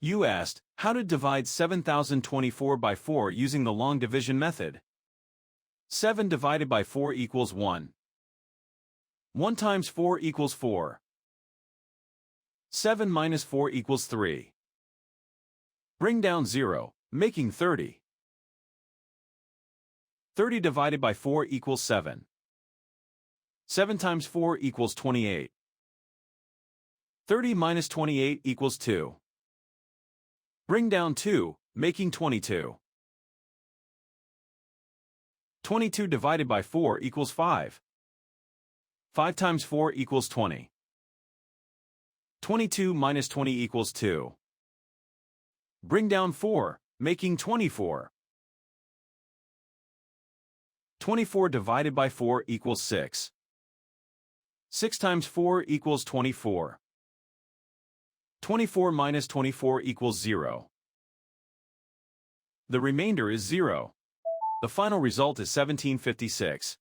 You asked, how to divide 7024 by 4 using the long division method. 7 divided by 4 equals 1. 1 times 4 equals 4. 7 minus 4 equals 3. Bring down 0, making 30. 30 divided by 4 equals 7. 7 times 4 equals 28. 30 minus 28 equals 2. Bring down 2, making 22. 22 divided by 4 equals 5. 5 times 4 equals 20. 22 minus 20 equals 2. Bring down 4, making 24. 24 divided by 4 equals 6. 6 times 4 equals 24. 24 minus 24 equals 0. The remainder is 0. The final result is 1756.